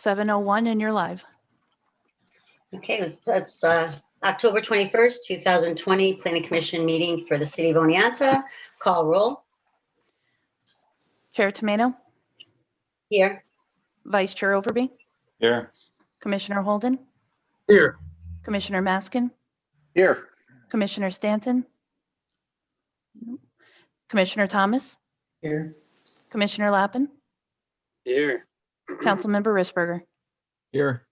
7:01 and you're live. Okay, that's October 21st, 2020 Planning Commission meeting for the City of Oneonta. Call roll. Chair Tomato, Here. Vice Chair Overby, Here. Commissioner Holden, Here. Commissioner Maskin, Here. Commissioner Stanton, Commissioner Thomas, Here. Commissioner Lappin, Here. Councilmember Risberger. Here.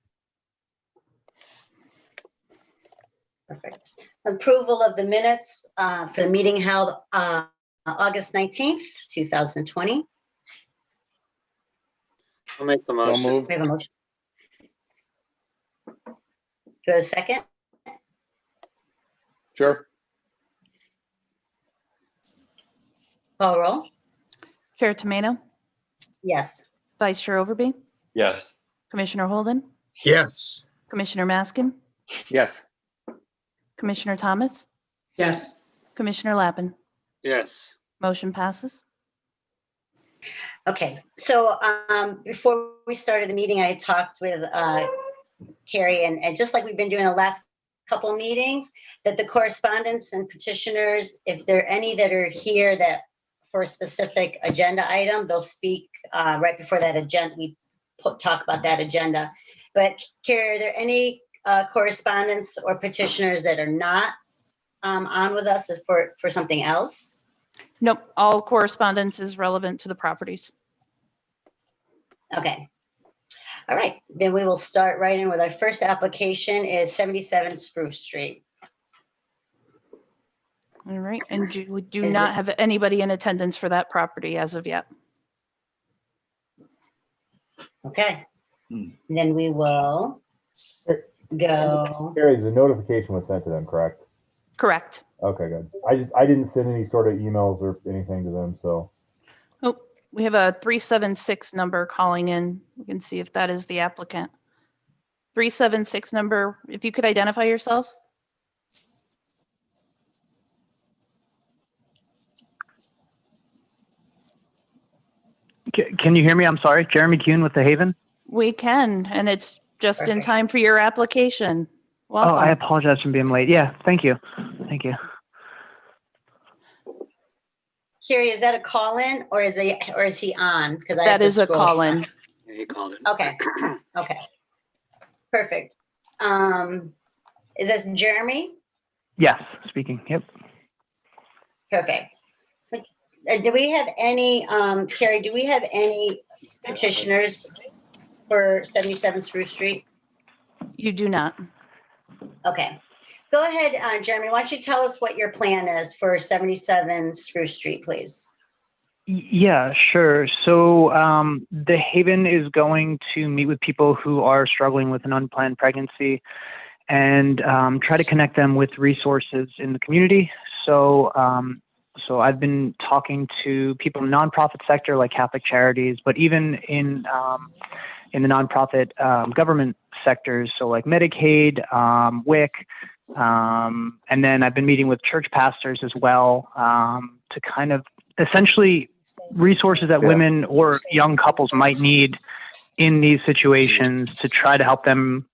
Perfect. Approval of the minutes for the meeting held August 19th, 2020. I'll make the motion. So moved. We have a motion. Do we have a second? Sure. Call roll. Chair Tomato, Yes. Vice Chair Overby, Yes. Commissioner Holden, Yes. Commissioner Maskin, Yes. Commissioner Thomas, Yes. Commissioner Lappin. Yes. Motion passes. Okay, so before we started the meeting, I had talked with Carrie, and just like we've been doing the last couple meetings, that the correspondents and petitioners, if there are any that are here that for a specific agenda item, they'll speak right before that agenda. We talk about that agenda. But Carrie, are there any correspondents or petitioners that are not on with us for something else? Nope, all correspondence is relevant to the properties. Okay. All right, then we will start right in with our first application is 77 Spruce Street. All right, and we do Is not it- have anybody in attendance for that property as of yet. Okay. Hmm. Then we will go. Carrie, the notification was sent to them, correct? Correct. Okay, good. I didn't send any sort of emails or anything to them, so. Oh, we have a 376 number calling in. We can see if that is the applicant. 376 number, if you could identify yourself. Can you hear me? I'm sorry. Jeremy Kuhn with The Haven. We can, and it's just in Perfect. time for your application. Oh, I Welcome. apologize for being late. Yeah, thank you. Thank you. Carrie, is that a call-in or is he on? Because That is a call-in. Yeah, he called it. Okay. Okay. Perfect. Is this Jeremy? Yes, speaking. Yep. Perfect. Do we have any, Carrie, do we have any petitioners for 77 Spruce Street? You do not. Okay. Go ahead, Jeremy. Why don't you tell us what your plan is for 77 Spruce Street, please? Yeah, sure. So The Haven is going to meet with people who are struggling with an unplanned pregnancy and try to connect them with resources in the community. So I've been talking to people in the nonprofit sector like Catholic Charities, but even in the nonprofit government sectors, so like Medicaid, WIC, and then I've been meeting with church pastors as well to kind of essentially resources that women or young couples might need in these situations to try to help them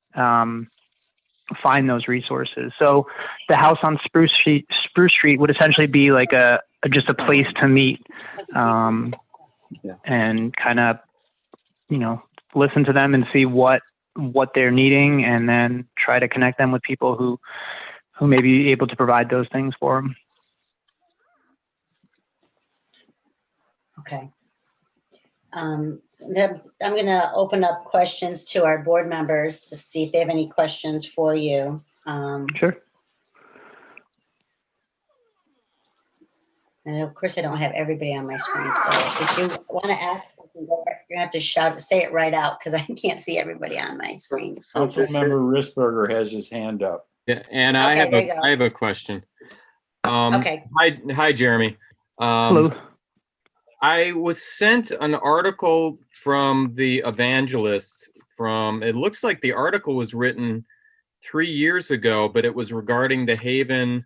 find those resources. So the house on Spruce Street would essentially be like just a place to meet and kind of, listen to them and see what they're needing, and then try to connect them with people who may be able to provide those things for them. Okay. Then I'm going to open up questions to our board members to see if they have any questions for you. Sure. And of course, I don't have everybody on my screen. So if you want to ask, you're going to have to say it right out because I can't see everybody on my screen. Councilmember Risberger has his hand up. Yeah, and Okay, there you go. I have a question. Okay. Hi, Jeremy. Hello. I was sent an article from the Evangelists it looks like the article was written 3 years ago, but it was regarding the Haven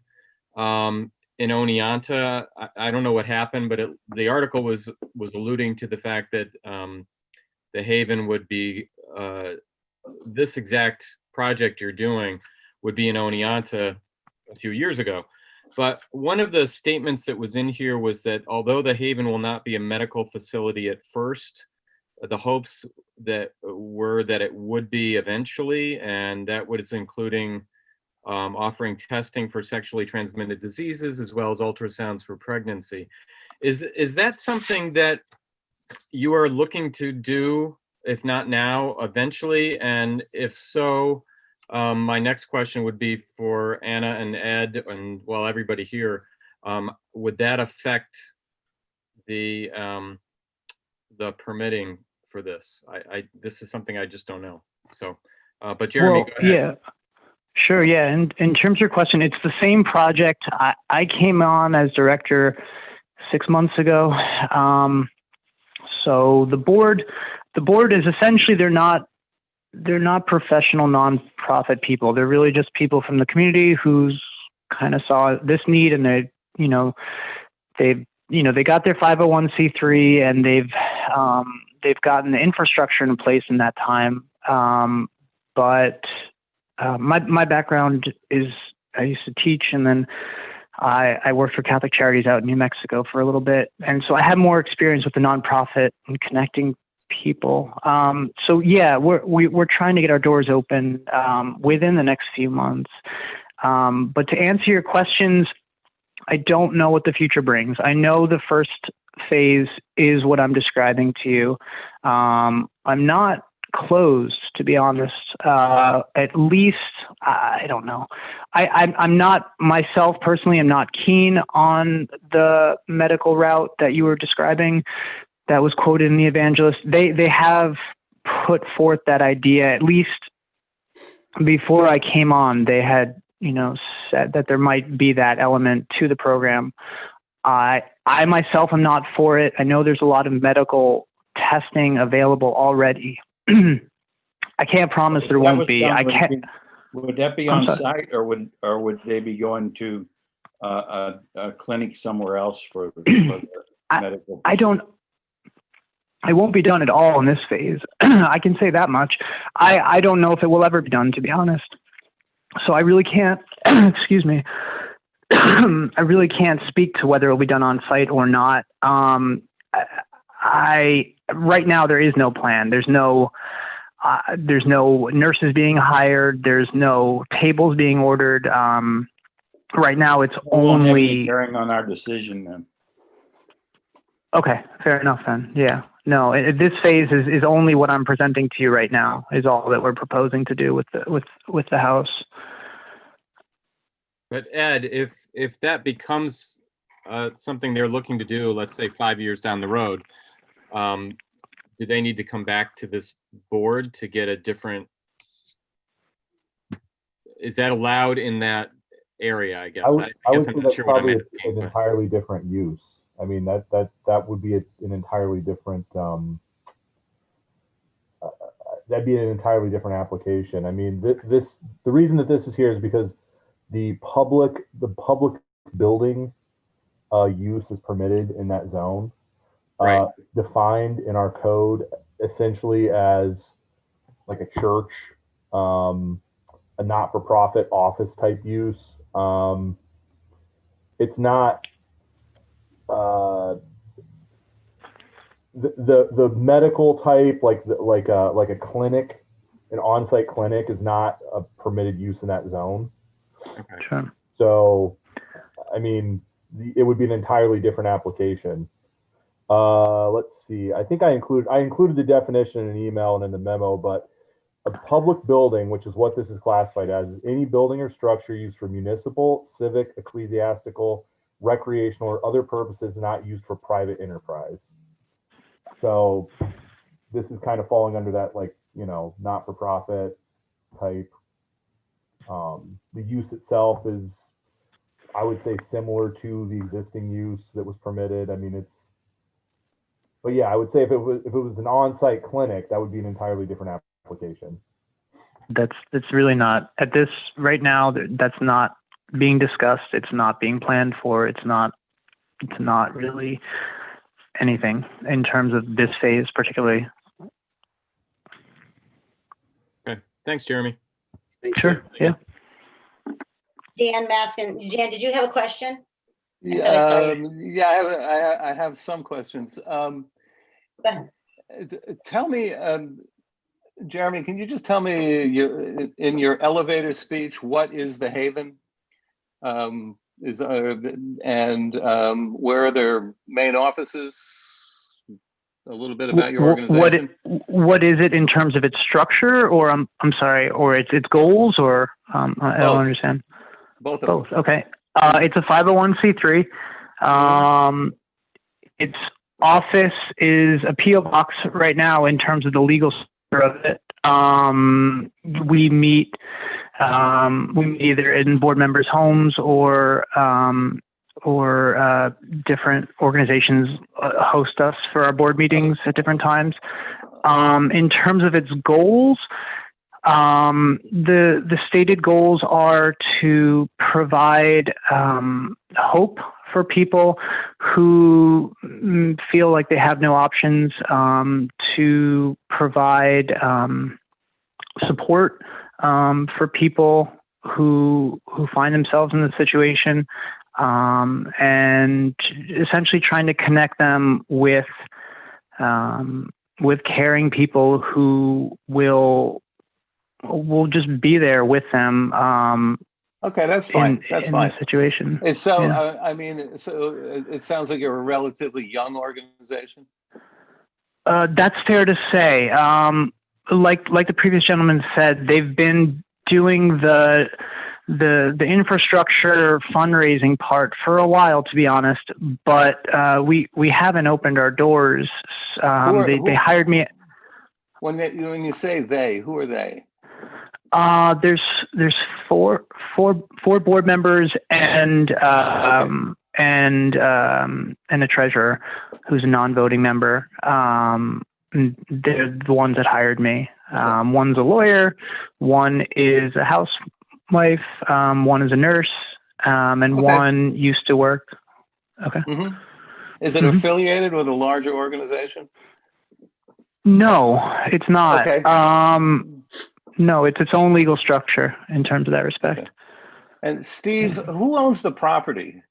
in Oneonta. I don't know what happened, but the article was alluding to the fact that the Haven would be this exact project you're doing would be in Oneonta a few years ago. But one of the statements that was in here was that although the Haven will not be a medical facility at first, the hopes that were that it would be eventually, and that was including offering testing for sexually transmitted diseases as well as ultrasounds for pregnancy. Is that something that you are looking to do, if not now, eventually? And if so, my next question would be for Anna and Ed, and well, everybody here. Would that affect the permitting for this? This is something I just don't know. So, but Jeremy, Well, go ahead. yeah, sure. Yeah. And in terms of your question, it's the same project. I came on as director 6 months ago. So the board is essentially, they're not professional nonprofit people. They're really just people from the community who's kind of saw this need, and they got their 501c3, and they've gotten the infrastructure in place in that time. But my background is I used to teach, and then I worked for Catholic Charities out in New Mexico for a little bit, and so I have more experience with the nonprofit and connecting people. So yeah, we're trying to get our doors open within the next few months. But to answer your questions, I don't know what the future brings. I know the first phase is what I'm describing to you. I'm not closed, to be honest. At least, I don't know. I'm not, myself personally, I'm not keen on the medical route that you were describing that was quoted in the Evangelist. They have put forth that idea, at least before I came on. They had, said that there might be that element to the program. I myself am not for it. I know there's a lot of medical testing available already. I can't promise there won't be. I can't. Would that be on site, or would they be going to a clinic somewhere else for the medical? I won't be done at all in this phase. I can say that much. I don't know if it will ever be done, to be honest. So I really can't, excuse me. I really can't speak to whether it will be done on site or not. Right now there is no plan. There's no nurses being hired. There's no tables being ordered. Right now it's only bearing on our decision then. Okay, fair enough then. Yeah. No, this phase is only what I'm presenting to you right now, is all that we're proposing to do with the house. But Ed, if that becomes something they're looking to do, let's say 5 years down the road, do they need to come back to this board to get a different? Is that allowed in that area? I guess. I would say I'm not that's sure what I'm probably asking, an but- entirely different use. I mean, that would be an entirely different. That'd be an entirely different application. I mean, the reason that this is here is because the public building use is permitted in that zone. Right. It's defined in our code essentially as like a church, a not-for-profit office type use. It's not. The medical type, like a clinic, an on-site clinic, is not a permitted use in that zone. Okay. Sure. So, I mean, it would be an entirely different application. Let's see. I think I included the definition in an email and in the memo, but a public building, which is what this is classified as, is any building or structure used for municipal, civic, ecclesiastical, recreational, or other purposes not used for private enterprise. So this is kind of falling under that, like, not-for-profit type. The use itself is, I would say, similar to the existing use that was permitted. I mean, but yeah, I would say if it was an on-site clinic, that would be an entirely different application. That's really not at this right now. That's not being discussed. It's not being planned for. It's not really anything in terms of this phase particularly. Thanks, Jeremy. Thank you. Sure. Yeah. Dan Maskin, Dan, did you have a question? I thought I saw you. Yeah, I have some questions. Go ahead. Tell me, Jeremy, can you just tell me in your elevator speech, what is the Haven? Where are their main offices? A little bit about your organization. What is it in terms of its structure, or I'm sorry, or its goals, or I don't Both. understand. Both of Both. them. Okay. It's a 501c3. Its office is a PO box right now in terms of the legal structure of it. We meet either in board members' homes or different organizations host us for our board meetings at different times. In terms of its goals, the stated goals are to provide hope for people who feel like they have no options, to provide support for people who find themselves in the situation, and essentially trying to connect them with caring people who will just be there with them. Okay, that's fine. That's in fine. the situation. It's so, Yeah. I mean, so it sounds like you're a relatively young organization. That's fair to say. Like the previous gentleman said, they've been doing the infrastructure fundraising part for a while, to be honest. But we haven't opened our doors. They hired me. When you say they, who are they? There's four board members and a treasurer who's a non-voting member. They're the ones that hired me. One's a lawyer, one is a housewife, one is a nurse, and one used to work. Okay. Mm-hmm. Is it affiliated with a larger organization? No, it's not. Okay. No, it's its own legal structure in terms of that respect. Okay. And Steve, who owns the property?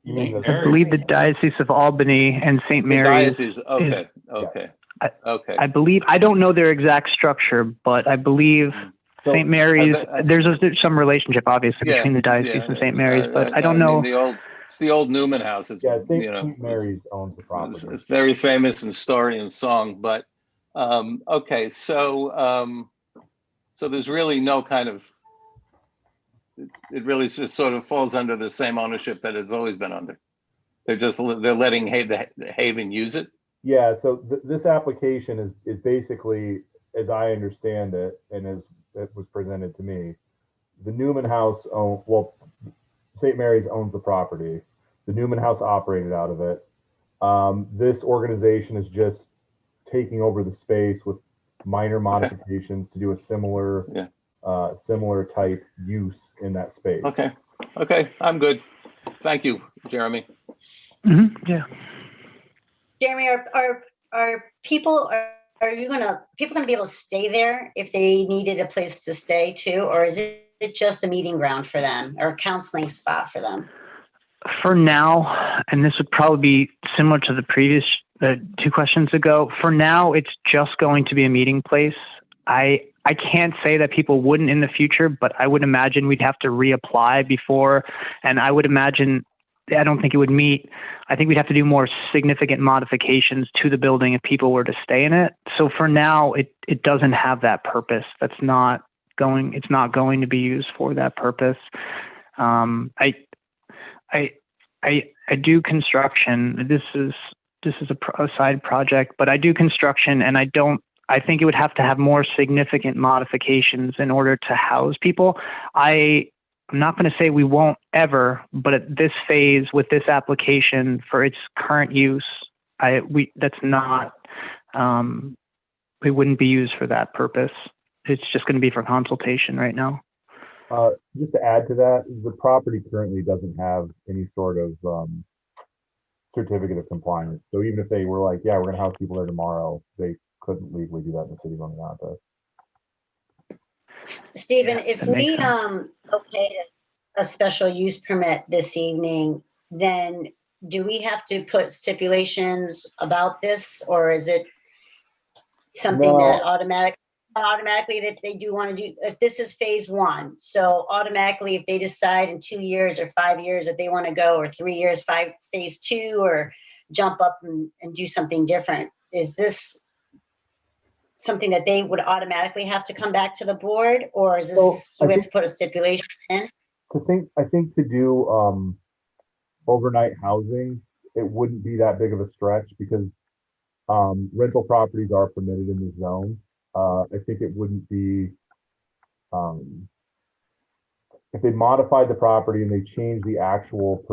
You mean I believe the Diocese of Albany and St. The Mary's. diocese. Okay. Okay. Okay. I believe, I don't know their exact structure, but I believe So- St. Mary's, there's some relationship obviously Yeah, between the diocese yeah. and St. Mary's, but I don't know. It's the old Newman House. It's, Yeah, St. you know, Mary's owns the property. it's very famous in story and song, but okay, so there's really no kind of, it really just sort of falls under the same ownership that it's always been under. They're letting Haven use it. Yeah, so this application is basically, as I understand it, and as it was presented to me, the Newman House St. Mary's owns the property. The Newman House operated out of it. This organization is just taking over the space with minor modifications to do a similar type use in that space. Okay. Okay, I'm good. Thank you, Jeremy. Yeah. Jeremy, are people gonna be able to stay there if they needed a place to stay too, or is it just a meeting ground for them or a counseling spot for them? For now, and this would probably be similar to the previous two questions ago, for now, it's just going to be a meeting place. I can't say that people wouldn't in the future, but I would imagine we'd have to reapply before, and I would imagine, I don't think it would meet. I think we'd have to do more significant modifications to the building if people were to stay in it. So for now, it doesn't have that purpose. It's not going to be used for that purpose. I do construction. This is a side project, but I do construction, and I think it would have to have more significant modifications in order to house people. I'm not going to say we won't ever, but at this phase with this application for its current use, it wouldn't be used for that purpose. It's just going to be for consultation right now. Just to add to that, the property currently doesn't have any sort of certificate of compliance. So even if they were like, yeah, we're going to house people there tomorrow, they couldn't legally do that in the city of Monte. Stephen, Yeah, if that makes we, sense. okay, a special use permit this evening, then do we have to put stipulations about this, or is it something No. that automatically, that if they do want to do, if this is phase one, so automatically if they decide in 2 years or 5 years that they want to go, or 3 years, phase two, or jump up and do something different, is this something that they would automatically have to come back to the board, or is So, this, I we have think- to put a stipulation in? I think to do overnight housing, it wouldn't be that big of a stretch because rental properties are permitted in the zone. I think it wouldn't be if they modified the property and they changed the actual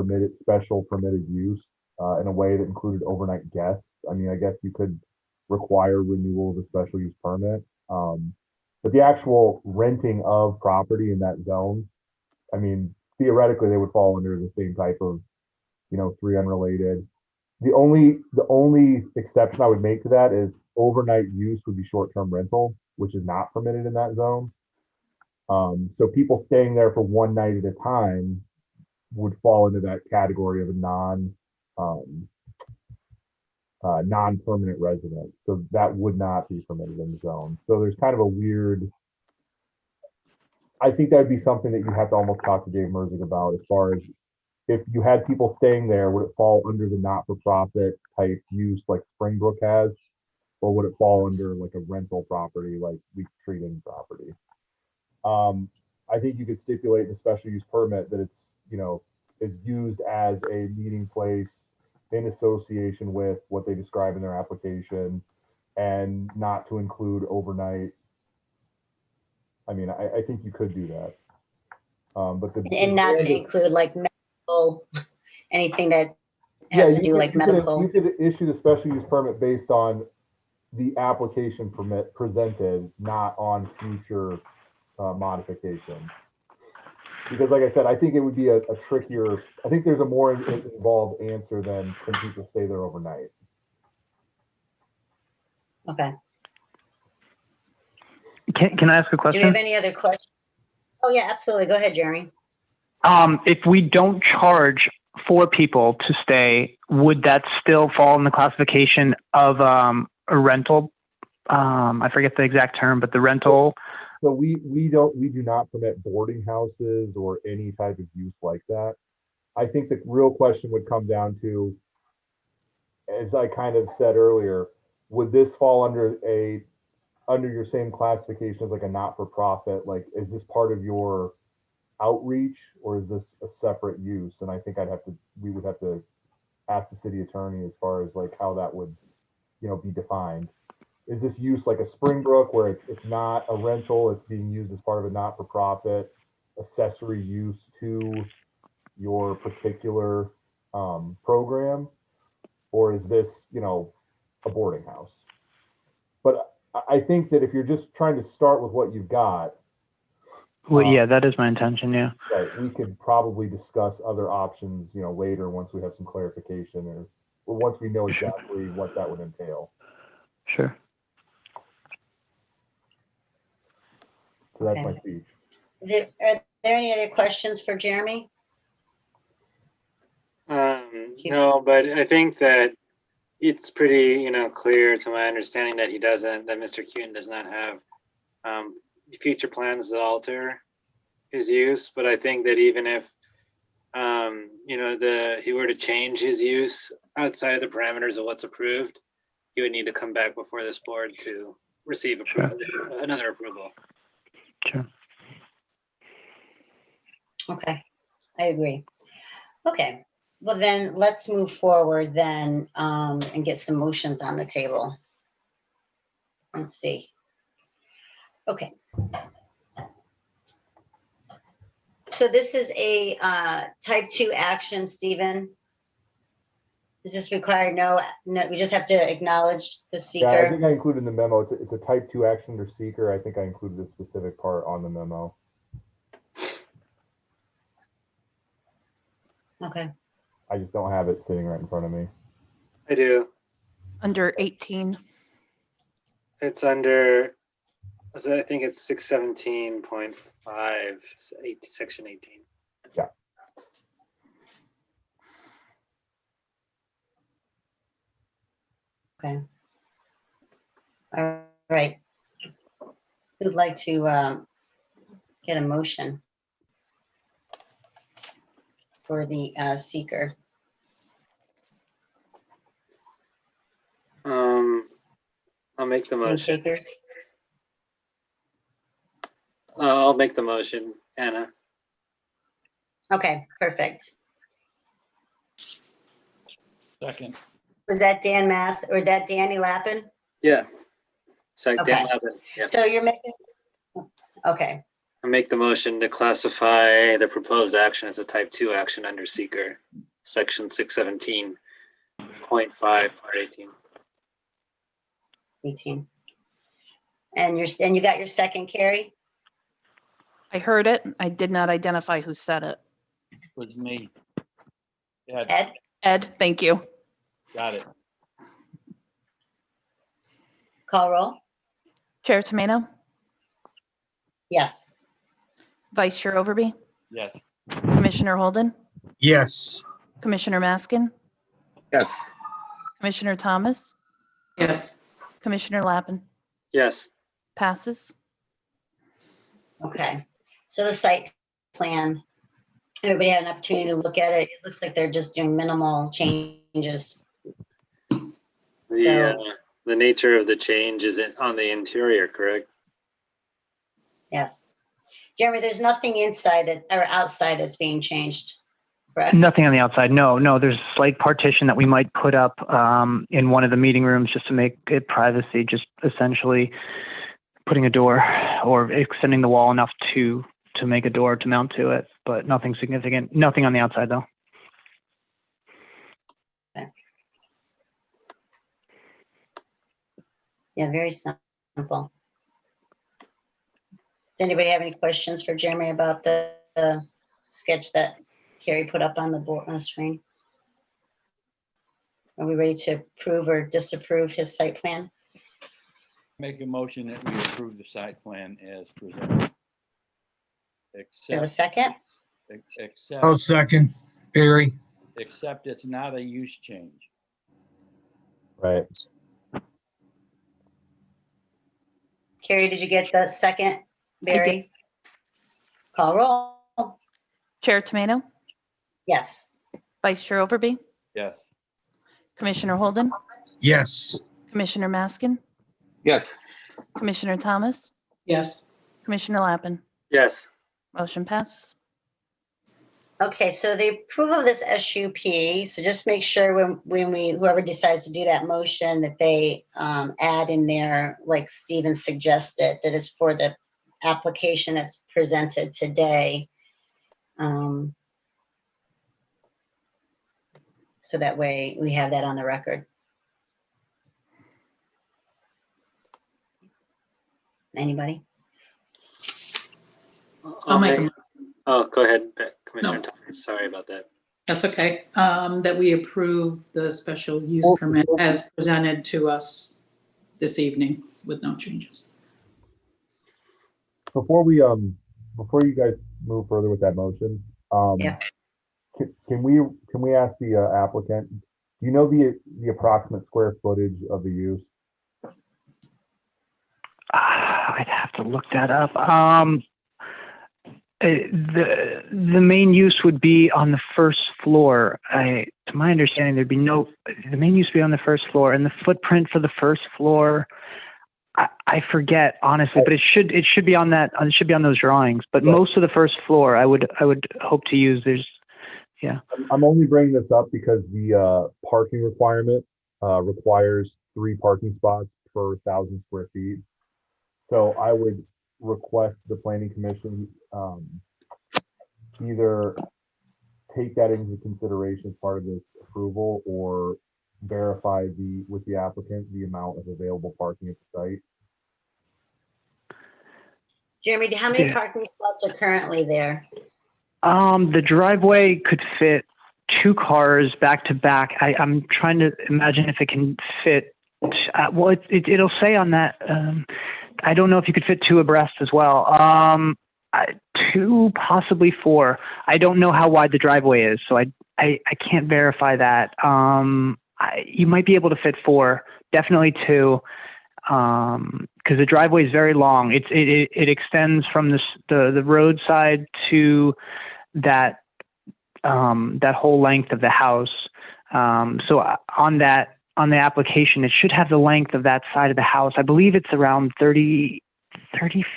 special permitted use in a way that included overnight guests. I mean, I guess you could require renewal of a special use permit. But the actual renting of property in that zone, I mean, theoretically, they would fall under the same type of, three unrelated. The only exception I would make to that is overnight use would be short-term rental, which is not permitted in that zone. So people staying there for one night at a time would fall into that category of a non-permanent resident. So that would not be permitted in the zone. So there's kind of a weird, I think that'd be something that you have to almost talk to Dave Merzig about, as far as if you had people staying there, would it fall under the not-for-profit type use like Springbrook has? Or would it fall under like a rental property, like Leaf Tree Inn property? I think you could stipulate in the special use permit that it's, is used as a meeting place in association with what they describe in their application, and not to include overnight. I mean, I think you could do that. But And not to include like medical, anything that has to do like You medical. could issue the special use permit based on the application permit presented, not on future modifications. Because like I said, I think it would be a trickier, I think there's a more involved answer than can people stay there overnight. Okay. Can I ask a Do we question? have any other questions? Oh, yeah, absolutely. Go ahead, Jeremy. If we don't charge for people to stay, would that still fall in the classification of a rental? I forget the exact term, but the rental. So we do not permit boarding houses or any type of use like that. I think the real question would come down to, as I kind of said earlier, would this fall under your same classification as like a not-for-profit? Like, is this part of your outreach, or is this a separate use? And I think we would have to ask the city attorney as far as like how that would, be defined. Is this use like a Springbrook where it's not a rental, it's being used as part of a not-for-profit accessory use to your particular program? Or is this, a boarding house? But I think that if you're just trying to start with what you've got, Well, yeah, that is my intention. Yeah. right, we could probably discuss other options, later once we have some clarification, or once we know exactly what that would entail. Sure. So that's Okay. my speech. Are there any other questions for Jeremy? No, but I think that it's pretty, clear to my understanding that Mr. Kuhn does not have future plans to alter his use. But I think that even if, he were to change his use outside of the parameters of what's approved, he would need to come back before this board to receive another approval. Sure. Okay, I agree. Okay, well then let's move forward then and get some motions on the table. Let's see. Okay. So this is a type 2 action, Stephen. Does this require no, we just have to acknowledge the Yeah, I seeker? think I included in the memo, it's a type 2 action under seeker. I think I included a specific part on the memo. Okay, I just don't have it sitting right in front of me. I do. Under 18. It's under, so I think it's 617.5, section 18. Okay. All right. Who'd like to get a motion for the seeker? I'll make the Any motion. takers? I'll make the motion, Anna. Okay, perfect. Second. Was that Dan Mass or that Danny Lappin? Yeah. Second, Dan Okay. Lappin. Yeah. So you're making, okay, I make the motion to classify the proposed action as a type 2 action under seeker, section 617.5, part 18. 18. And you got your second, Carrie? I heard it. I did not identify who said it. Was me. Yeah, Ed? Ed, thank you. got it. Call roll? Chair Tomato, Yes. Vice Chair Overby, Yes. Commissioner Holden, Yes. Commissioner Maskin, Yes. Commissioner Thomas, Yes. Commissioner Lappin. Yes. Passes. Okay. So the site plan, everybody had an opportunity to look at it. It looks like they're just doing minimal changes. The nature of the change is on the interior, correct? Yes. Jeremy, there's nothing inside that or outside that's being changed, correct? Nothing on the outside. No, there's a slight partition that we might put up in one of the meeting rooms just to make it privacy, just essentially putting a door or extending the wall enough to make a door to mount to it, but nothing significant. Nothing on the outside though. Yeah, very simple. Does anybody have any questions for Jeremy about the sketch that Carrie put up on the board on the screen? Are we ready to approve or disapprove his site plan? Make a motion that we approve the site plan as presented. Do we have a Except, second? I'll except, second. Barry. except it's not a use change. Right. Carrie, did you get the second? I Barry? Call roll. Chair Tomato, Yes. Vice Chair Overby, Yes. Commissioner Holden, Yes. Commissioner Maskin, Yes. Commissioner Thomas, Yes. Commissioner Lappin. Yes. Motion passes. Okay, so the approval of this SUP, so just make sure when we, whoever decides to do that motion, that they add in there, like Stephen suggested, that it's for the application that's presented today. So that way we have that on the record. Anybody? I'll make a Oh, go ahead, Commissioner No. Thomas. Sorry about that. That's okay. That we approve the special use permit as presented to us this evening with no changes. Before you guys move further with that motion, Yeah. can we ask the applicant, do you know the approximate square footage of the use? I'd have to look that up. The main use would be on the first floor. To my understanding, the main use would be on the first floor, and the footprint for the first floor, I forget honestly, but it should be on that. It should be on those drawings. But most of the first floor, I would hope to use. I'm only bringing this up because the parking requirement requires 3 parking spots per 1,000 square feet. So I would request the planning commission either take that into consideration as part of this approval or verify with the applicant the amount of available parking at the site. Jeremy, how many Yeah. parking spots are currently there? The driveway could fit 2 cars back to back. I'm trying to imagine if it can fit Well, it'll say on that. I don't know if you could fit 2 abreast as well. 2, possibly 4. I don't know how wide the driveway is, so I can't verify that. You might be able to fit 4, definitely 2, because the driveway is very long. It extends from the roadside to that whole length of the house. So on the application, it should have the length of that side of the house. I believe it's around 30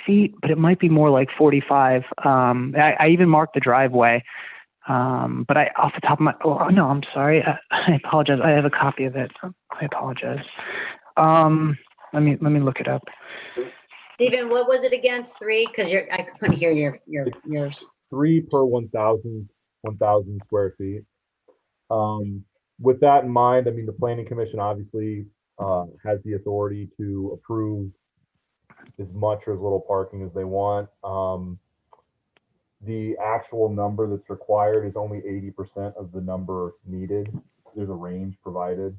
feet, but it might be more like 45. I even marked the driveway. But off the top of my, oh no, I'm sorry. I apologize. I have a copy of it. I apologize. Let me look it up. Stephen, what was it again? 3? Because I couldn't hear yours. 3 per 1,000 square feet. With that in mind, I mean, the planning commission obviously has the authority to approve as much or as little parking as they want. The actual number that's required is only 80% of the number needed. There's a range provided.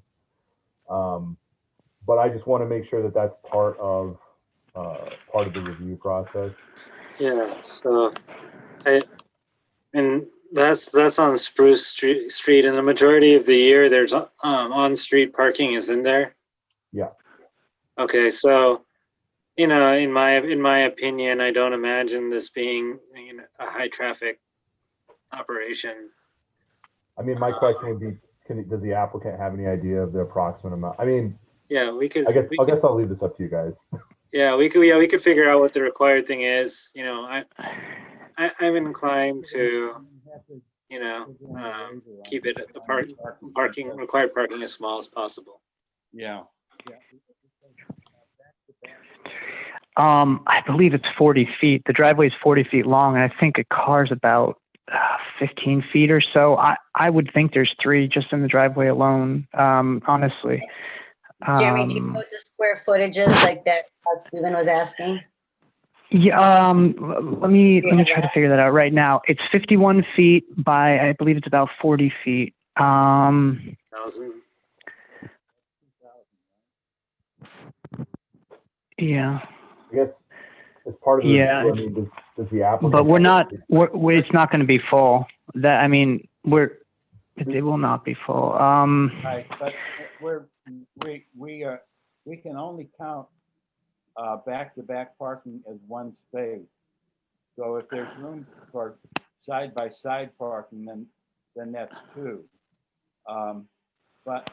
But I just want to make sure that that's part of the review process. Yeah, so that's on Spruce Street, and the majority of the year there's on-street parking is in there. Yeah. Okay, so in my opinion, I don't imagine this being a high traffic operation. I mean, my question would be, does the applicant have any idea of the approximate amount? I mean, Yeah, we could. I guess I'll leave this up to you guys. Yeah, we could figure out what the required thing is. I'm inclined to, keep it at the required parking as small as possible. Yeah. I believe it's 40 feet. The driveway is 40 feet long, and I think a car's about 15 feet or so. I would think there's 3 just in the driveway alone, honestly. Jeremy, do you know what the square footage is, like that Stephen was asking? Yeah, let me try to figure that out right now. It's 51 feet by, I believe it's about 40 feet. 1,000. Yeah. I guess as part of the Yeah. review, I mean, does the applicant? But it's not going to be full. It will not be full. Right, but we can only count back-to-back parking as one space. So if there's room for side-by-side parking, then that's 2. But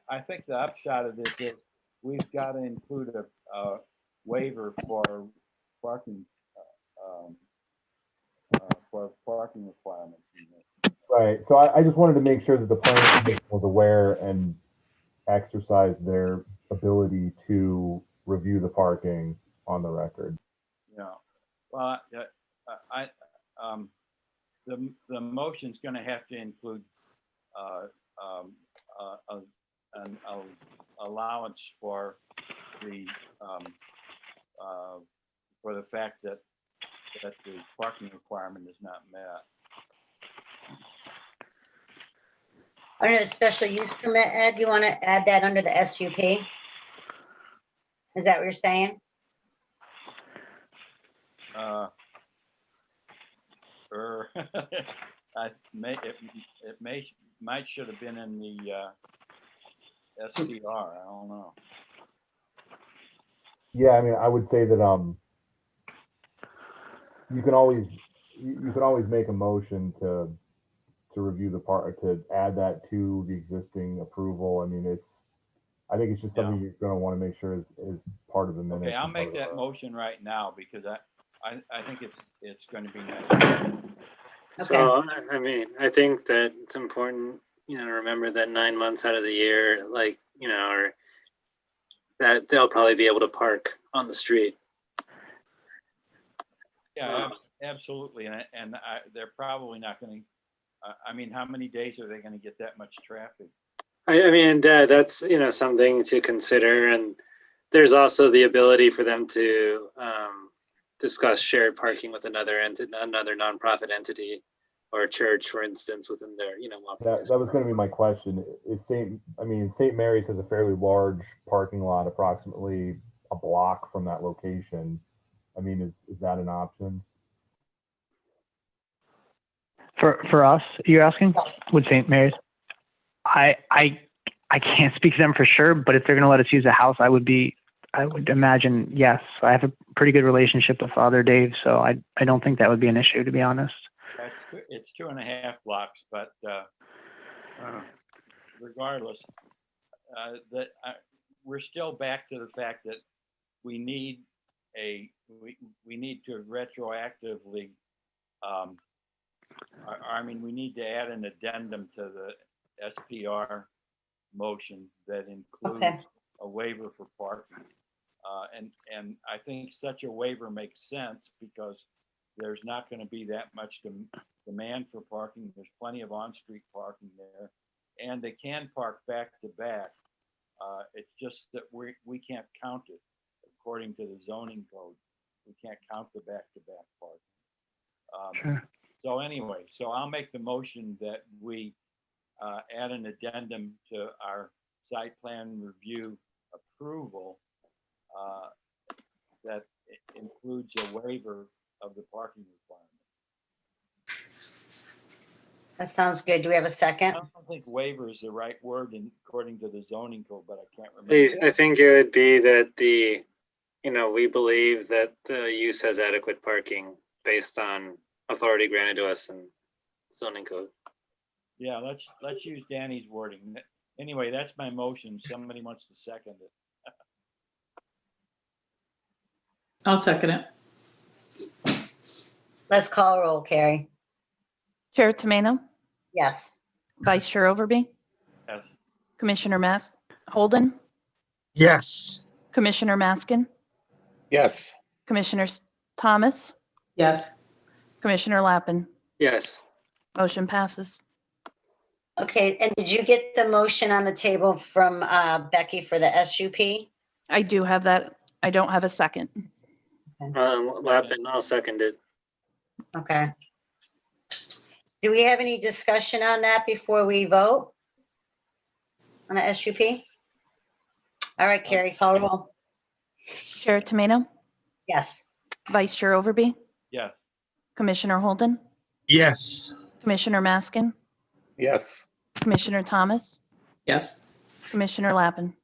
I think the upshot of this is we've got to include a waiver for parking requirements. Right. So I just wanted to make sure that the planning commission was aware and exercised their ability to review the parking on the record. Yeah. Well, the motion's going to have to include an allowance for the fact that the parking requirement is not met. Under the special use permit, Ed, you want to add that under the SUP? Is that what you're saying? Might should have been in the SPR. I don't know. Yeah, I mean, I would say that you can always make a motion to review the part, to add that to the existing approval. I mean, I think it's just something you're going to want to make sure is part of the minute. Okay, I'll make that motion right now because I think it's going to be necessary. So, I mean, I think that it's important, to remember that 9 months out of the year, or that they'll probably be able to park on the street. Yeah, absolutely. And they're probably not going to, I mean, how many days are they going to get that much traffic? I mean, that's, something to consider. And there's also the ability for them to discuss shared parking with another nonprofit entity or a church, for instance, within their, walking That was going distance. to be my question. Is St. Mary's has a fairly large parking lot, approximately a block from that location. I mean, is that an option? For us, you're asking? With St. Mary's? I can't speak to them for sure, but if they're going to let us use the house, I would imagine yes. I have a pretty good relationship with Father Dave, so I don't think that would be an issue, to be honest. It's 2.5 blocks, but regardless, we're still back to the fact that we need to retroactively, we need to add an addendum to the SPR motion that includes Okay. a waiver for parking. And I think such a waiver makes sense because there's not going to be that much demand for parking. There's plenty of on-street parking there, and they can park back to back. It's just that we can't count it according to the zoning code. We can't count the back-to-back parking. Sure. So anyway, I'll make the motion that we add an addendum to our site plan review approval that includes a waiver of the parking requirement. That sounds good. Do we have a I second? don't think waiver is the right word according to the zoning code, but I can't remember. I think it would be that we believe that the use has adequate parking based on authority granted to us in zoning code. Yeah, let's use Danny's wording. Anyway, that's my motion. Somebody wants to second it. I'll second it. Let's call roll, Carrie. Chair Tomeno, Yes. Vice Chair Overby, Yes. Commissioner Holden, Yes. Commissioner Maskin, Yes. Commissioner Thomas, Yes. Commissioner Lappin. Yes. Motion passes. Okay, and did you get the motion on the table from Becky for the SUP? I do have that. I don't have a second. Lappin, I'll second it. Okay. Do we have any discussion on that before we vote on the SUP? All right, Carrie, call roll. Chair Tomeno, Yes. Vice Chair Overby, Yes. Commissioner Holden, Yes. Commissioner Maskin, Yes. Commissioner Thomas, Yes. Commissioner Lappin.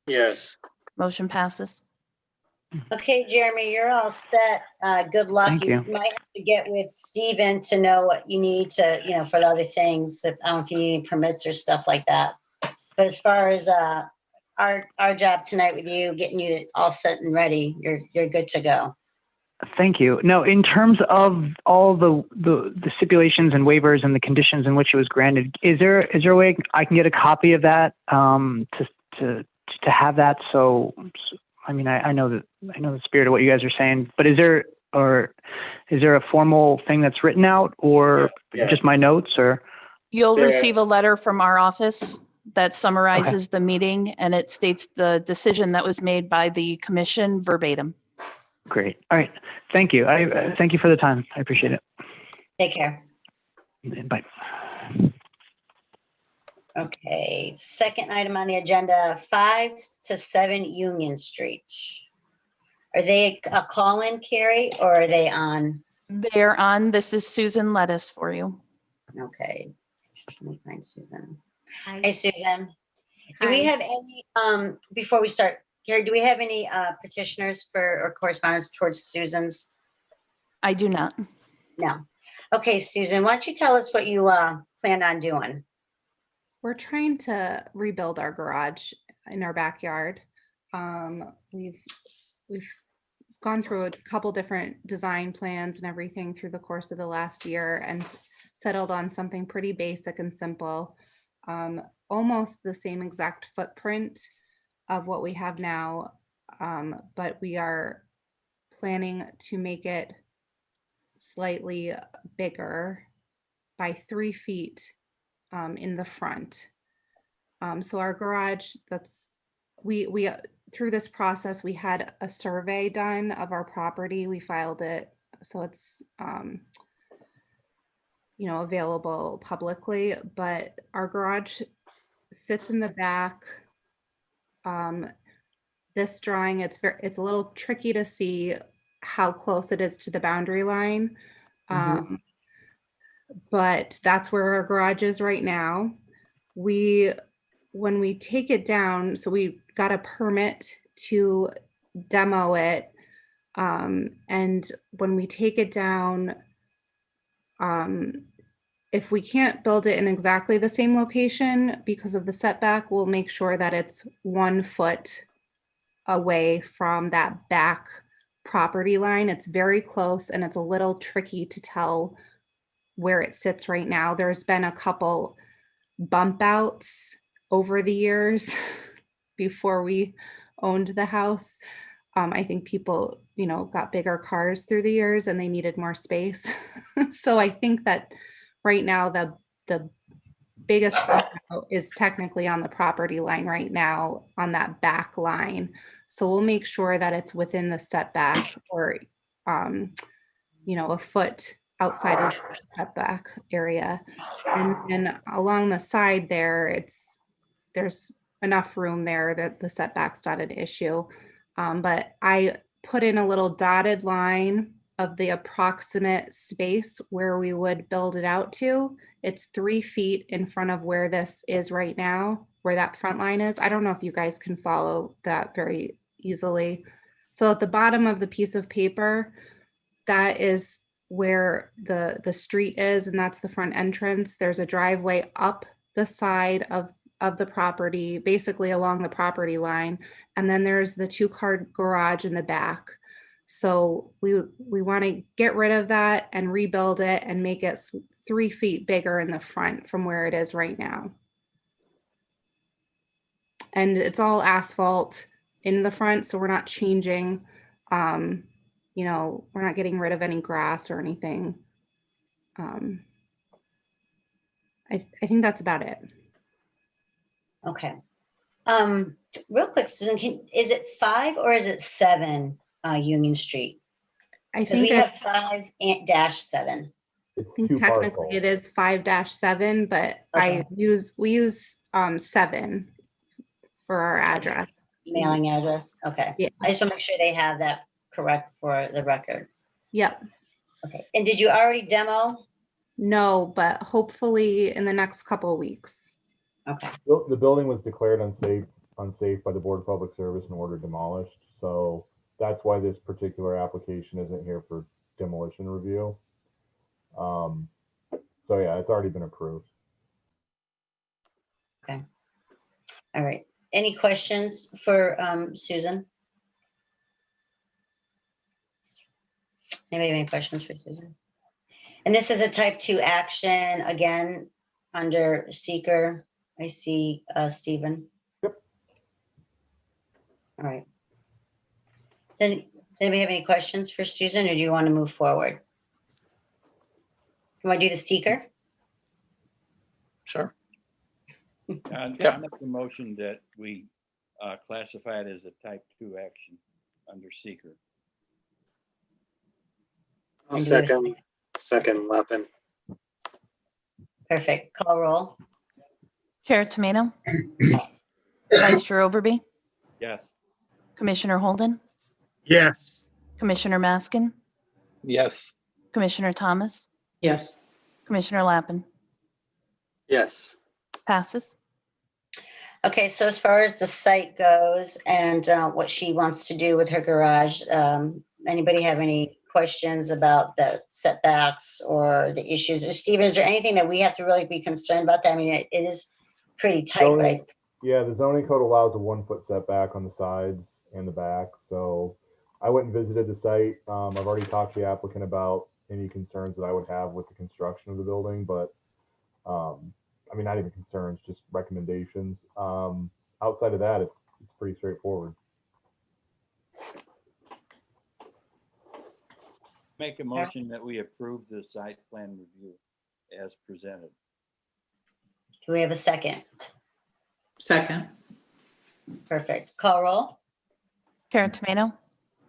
Yes. Motion passes. Okay, Jeremy, you're all set. Good luck. Thank You you. might have to get with Steven to know what you need to, for the other things. I don't know if you need any permits or stuff like that. But as far as our job tonight with you, getting you all set and ready, you're good to go. Thank you. Now, in terms of all the stipulations and waivers and the conditions in which it was granted, is there a way I can get a copy of that to have that? So I mean, I know the spirit of what you guys are saying, but is there a formal thing that's written out, or Yeah. just my notes, or? You'll Yeah. receive a letter from our office that summarizes the meeting, and it states the decision that was made by the commission verbatim. Great. All right. Thank you. I thank you for the time. I appreciate it. Take care. Bye. Okay, second item on the agenda, 5 to 7 Union Street. Are they a call-in, Carrie, or are they on? They're on. This is Susan Lettuce for you. Okay. Let me find Susan. Hey, Susan. Do we have any, before we start, Carrie, do we have any petitioners or correspondence towards Susan's? I do not. No. Okay, Susan, why don't you tell us what you plan on doing? We're trying to rebuild our garage in our backyard. We've gone through a couple different design plans and everything through the course of the last year and settled on something pretty basic and simple. Almost the same exact footprint of what we have now, but we are planning to make it slightly bigger by 3 feet in the front. So our garage, we through this process, we had a survey done of our property. We filed it. So it's available publicly, but our garage sits in the back. This drawing, it's a little tricky to see how close it is to the boundary line. Mhm. But that's where our garage is right now. When we take it down, so we got a permit to demo it. And when we take it down, if we can't build it in exactly the same location because of the setback, we'll make sure that it's 1 foot away from that back property line. It's very close and it's a little tricky to tell where it sits right now. There's been a couple bump outs over the years before we owned the house. I think people, got bigger cars through the years and they needed more space. So I think that right now the biggest bump out is technically on the property line right now on that back line. So we'll make sure that it's within the setback or, a foot outside of the setback area. And along the side there's enough room there that the setback's not an issue. But I put in a little dotted line of the approximate space where we would build it out to. It's 3 feet in front of where this is right now, where that front line is. I don't know if you guys can follow that very easily. So at the bottom of the piece of paper, that is where the street is, and that's the front entrance. There's a driveway up the side of the property, basically along the property line. And then there's the 2-car garage in the back. So we want to get rid of that and rebuild it and make it 3 feet bigger in the front from where it is right now. And it's all asphalt in the front, so we're not changing, we're not getting rid of any grass or anything. I think that's about it. Okay. Real quick, Susan, is it 5 or is it 7 Union Street? I Because we think have 5-7. It's I think 2 technically parcels. it is 5-7, but Okay. we use 7 for our address. Mailing address? Okay. Yeah. I just want to make sure they have that correct for the record. Yep. Okay. And did you already demo? No, but hopefully in the next couple of weeks. Okay. The building was declared unsafe by the Board of Public Service and ordered demolished. So that's why this particular application isn't here for demolition review. So yeah, it's already been approved. Okay. All right. Any questions for Susan? Anybody have any questions for Susan? And this is a type 2 action, again, under seeker. I see Stephen. Yep. All right. Does anybody have any questions for Susan, or do you want to move forward? You want to do the seeker? Sure. I Yeah. make the motion that we classify it as a type 2 action under seeker. I'll And do we have a second Lappin. Perfect. Call roll. Chair Tomato, Yes. Vice Chair Overby, Yes. Commissioner Holden, Yes. Commissioner Maskin, Yes. Commissioner Thomas, Yes. Commissioner Lappin. Yes. Passes. Okay, so as far as the site goes and what she wants to do with her garage, anybody have any questions about the setbacks or the issues? Or Stephen, is there anything that we have to really be concerned about? I mean, it is pretty tight, but I, Yeah, the zoning code allows a 1 foot setback on the sides and the back. So I went and visited the site. I've already talked to the applicant about any concerns that I would have with the construction of the building, but I mean, not even concerns, just recommendations. Outside of that, it's pretty straightforward. Make a motion that we approve the site plan review as presented. do we have a second? Second. Perfect. Call roll. Chair Tomato,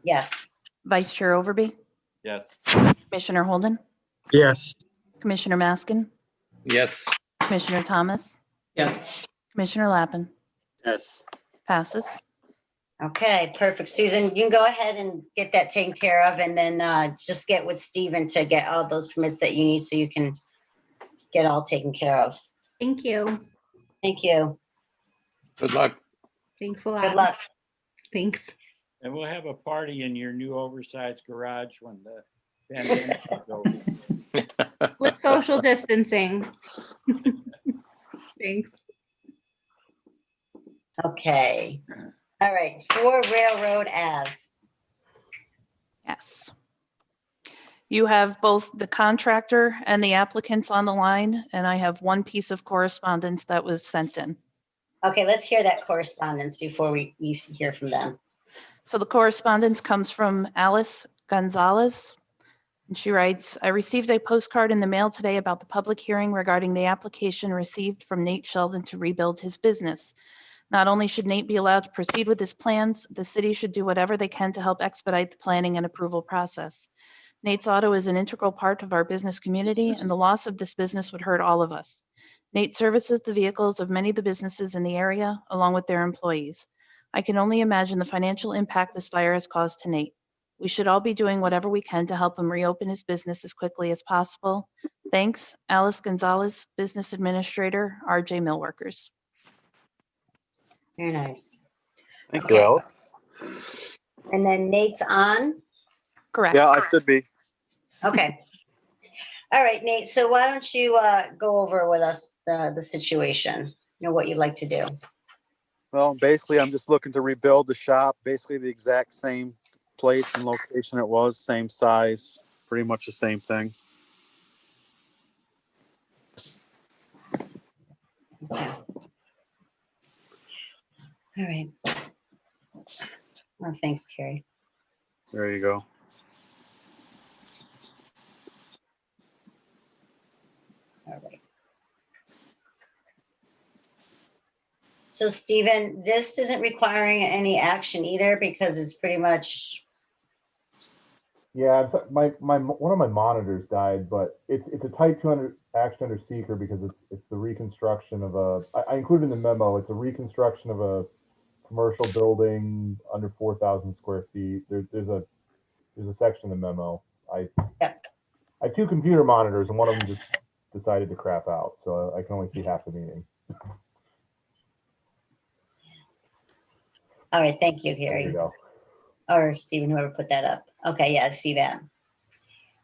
Yes. Vice Chair Overby, Yes. Commissioner Holden, Yes. Commissioner Maskin, Yes. Commissioner Thomas, Yes. Commissioner Lappin. Yes. Passes. Okay, perfect. Susan, you can go ahead and get that taken care of, and then just get with Steven to get all those permits that you need so you can get all taken care of. Thank you. Thank you. Good luck. Thanks a lot. Good luck. Thanks. And we'll have a party in your new oversized garage when the pandemic is over. With social distancing. Thanks. Okay. All right, 4 Railroad Ave. Yes. You have both the contractor and the applicants on the line, and I have one piece of correspondence that was sent in. Okay, let's hear that correspondence before we hear from them. So the correspondence comes from Alice Gonzalez. And she writes, I received a postcard in the mail today about the public hearing regarding the application received from Nate Sheldon to rebuild his business. Not only should Nate be allowed to proceed with his plans, the city should do whatever they can to help expedite the planning and approval process. Nate's Auto is an integral part of our business community, and the loss of this business would hurt all of us. Nate services the vehicles of many of the businesses in the area, along with their employees. I can only imagine the financial impact this fire has caused to Nate. We should all be doing whatever we can to help him reopen his business as quickly as possible. Thanks, Alice Gonzalez, Business Administrator, RJ Millworkers. Very nice. Thank Okay. you, Alice. And then Nate's on? Correct. Yeah, I should be. Okay. All right, Nate, so why don't you go over with us the situation, what you'd like to do? Well, basically, I'm just looking to rebuild the shop, basically the exact same place and location it was, same size, pretty much the same thing. Okay. All right. Well, thanks, Carrie. There you go. All right. So Stephen, this isn't requiring any action either because it's pretty much, Yeah, I'm sorry, one of my monitors died, but it's a type 2 action under seeker because it's the reconstruction of I included in the memo, it's a reconstruction of a commercial building under 4,000 square feet. There's a section in the memo. I have 2 computer monitors and one of them just decided to crap out, so I can only see half the meeting. all right, thank you, There you Carrie. go. Or Stephen, whoever put that up. Okay, yeah, I see that.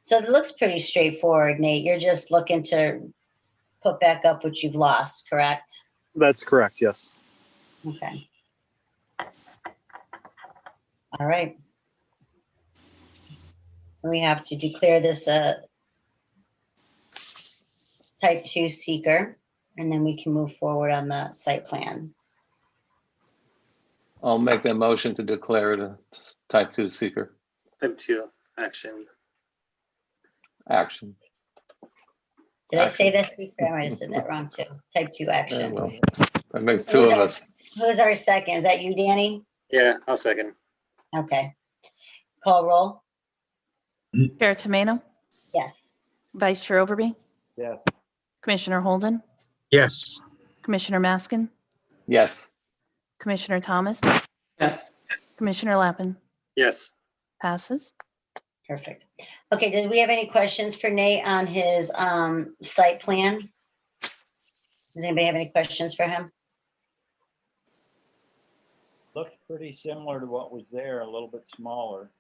So it looks pretty straightforward, Nate. You're just looking to put back up what you've lost, correct? That's correct, yes. Okay. All right. We have to declare this a type 2 seeker, and then we can move forward on the site plan. I'll make a motion to declare it a type 2 seeker Type 2 action. action. Did I say that seeker? I might have said that wrong too. Type 2 Yeah, action. well, that makes 2 of us. Who's our second? Is that you, Danny? Yeah, I'll second. Okay. Call roll. Chair Tomano, Yes. Vice Chair Overby, Yes. Commissioner Holden, Yes. Commissioner Maskin, Yes. Commissioner Thomas, Yes. Commissioner Lappin. Yes. Passes. Perfect. Okay, did we have any questions for Nate on his site plan? Does anybody have any questions for him? Looks pretty similar to what was there, a little bit smaller.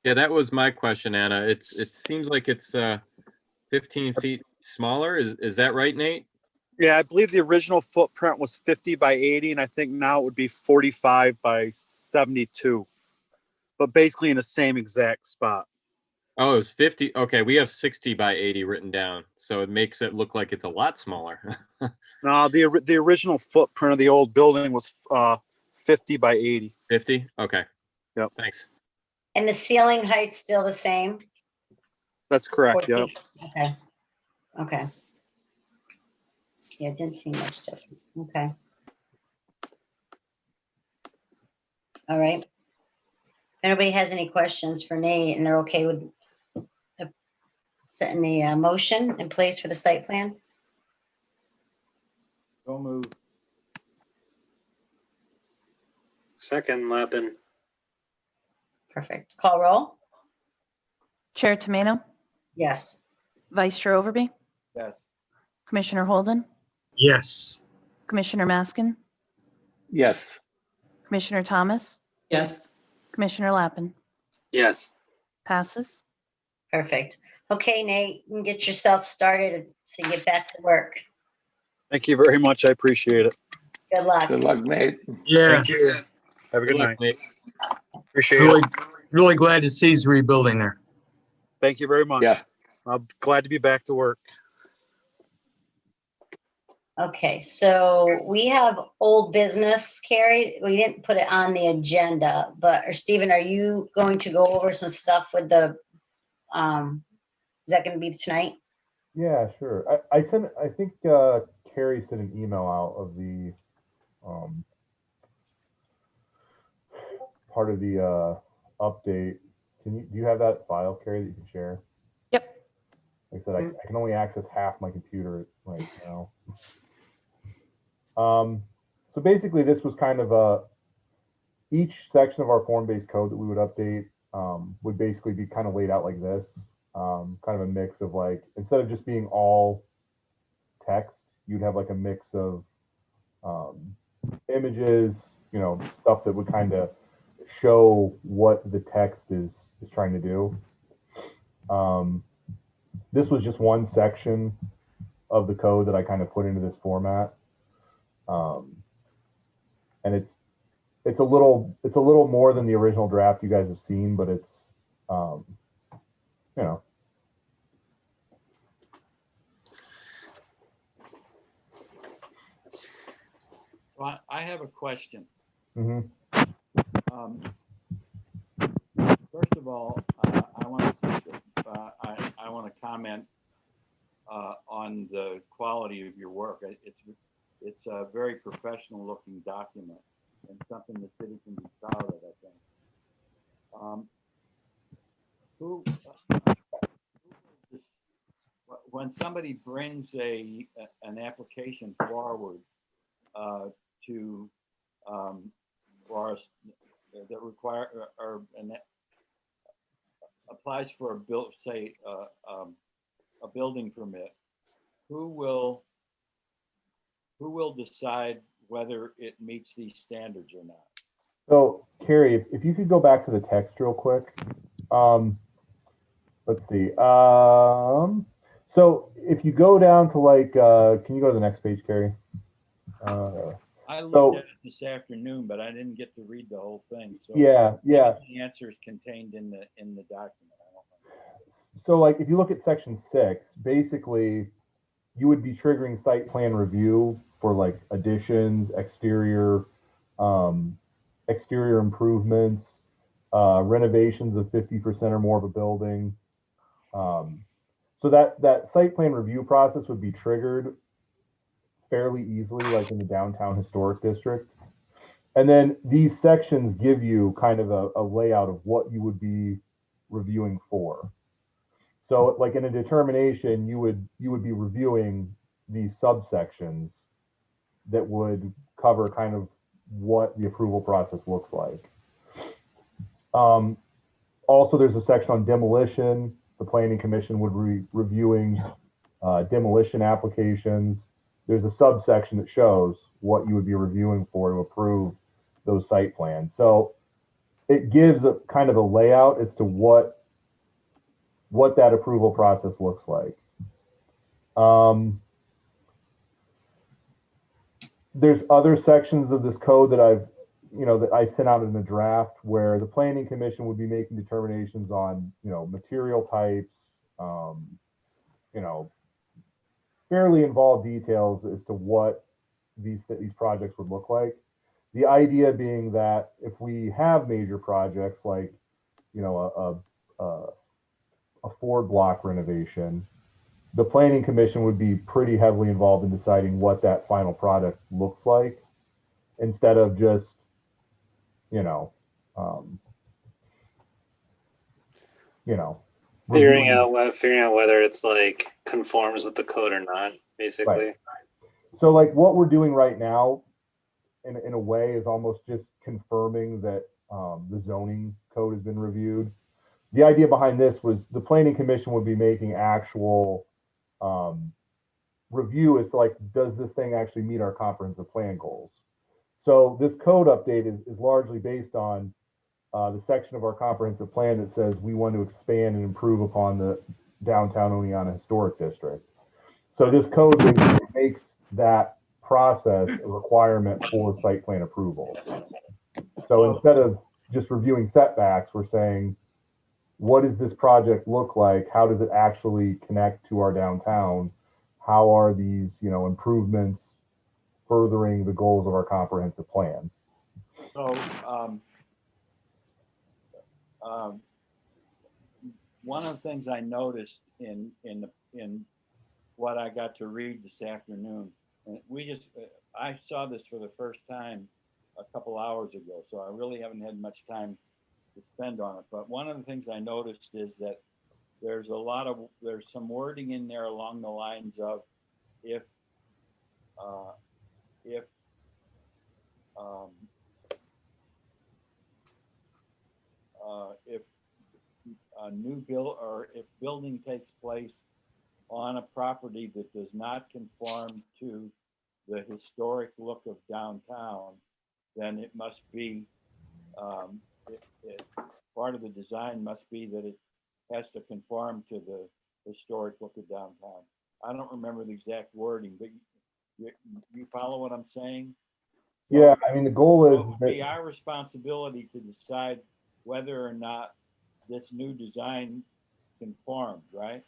Yeah, that was my question, Anna. It seems like it's 15 feet smaller. Is that right, Nate? Yeah, I believe the original footprint was 50 by 80, and I think now it would be 45 by 72. But basically in the same exact spot. Oh, it was 50. Okay, we have 60 by 80 written down, so it makes it look like it's a lot smaller. No, the original footprint of the old building was 50 by 80. 50? Okay. Yep. Thanks. And the ceiling height's still the same? That's correct. 14? Yep. Okay. Okay. Yeah, it didn't seem much different. Okay. All right. If anybody has any questions for Nate and they're okay with the setting the motion in place for the site plan? So move. Second, Lappin. Perfect. Call roll? Chair Tomato, Yes. Vice Chair Overby, Yes. Commissioner Holden, Yes. Commissioner Maskin, Yes. Commissioner Thomas, Yes. Commissioner Lappin. Yes. Passes. Perfect. Okay, Nate, you can get yourself started so you get back to work. Thank you very much. I appreciate it. Good luck. Good luck, Nate. Yeah. Thank you. Have a good luck, night. Nate. Appreciate Really, it. really glad to see he's rebuilding there. Thank you very much. Yeah. I'm glad to be back to work. Okay, so we have old business, Carrie. We didn't put it on the agenda, but, or Stephen, are you going to go over some stuff with the, is that gonna be tonight? Yeah, sure. I think Carrie sent an email out of the part of the update. Do you have that file, Carrie, that you can share? Yep. Like I said, I can only access half my computer right now. So basically this was kind of each section of our form-based code that we would update would basically be kind of laid out like this. Kind of a mix of like, instead of just being all text, you'd have like a mix of images, you know, stuff that would kind of show what the text is trying to do. This was just one section of the code that I kind of put into this format. And it's a little more than the original draft you guys have seen, but it's you know. So I have a question. Mm-hmm. First of all, I want to comment on the quality of your work. It's a very professional looking document and something the city can be proud of, I think. When somebody brings an application forward to for us that require or applies for a bill, say a building permit, who will decide whether it meets these standards or not? So Carrie, if you could go back to the text real quick. Let's see. So if you go down to like, can you go to the next page, Carrie? I looked at it this afternoon, but I didn't get to read the whole thing. So yeah. The answer is contained in the document. I don't know. So like, if you look at section 6, basically, you would be triggering site plan review for like additions, exterior improvements, renovations of 50% or more of a building. So that site plan review process would be triggered fairly easily, like in the downtown historic district. And then these sections give you kind of a layout of what you would be reviewing for. So like in a determination, you would be reviewing these subsections that would cover kind of what the approval process looks like. Also, there's a section on demolition. The Planning Commission would be reviewing demolition applications. There's a subsection that shows what you would be reviewing for to approve those site plans. So it gives a kind of a layout as to what that approval process looks like. There's other sections of this code that that I sent out in a draft where the Planning Commission would be making determinations on, material types, fairly involved details as to what these projects would look like. The idea being that if we have major projects like, a Ford block renovation, the Planning Commission would be pretty heavily involved in deciding what that final product looks like, instead of just, Figuring reviewing- out whether it's like conforms with the code or not, basically. So like what we're doing right now, in a way, is almost just confirming that the zoning code has been reviewed. The idea behind this was the planning commission would be making actual review as to like, does this thing actually meet our comprehensive plan goals? So this code update is largely based on the section of our comprehensive plan that says we want to expand and improve upon the downtown Oneonta Historic District. So this code basically makes that process a requirement for site plan approval. So instead of just reviewing setbacks, we're saying, what does this project look like? How does it actually connect to our downtown? How are these, improvements furthering the goals of our comprehensive plan? So, one of the things I noticed in what I got to read this afternoon, and I saw this for the first time a couple hours ago, so I really haven't had much time to spend on it. But one of the things I noticed is that there's some wording in there along the lines of if a new bill or if building takes place on a property that does not conform to the historic look of downtown, then it must be part of the design must be that it has to conform to the historic look of downtown. I don't remember the exact wording, but you follow what I'm saying? So Yeah, I mean, the goal it is would be that, our responsibility to decide whether or not this new design conformed, right?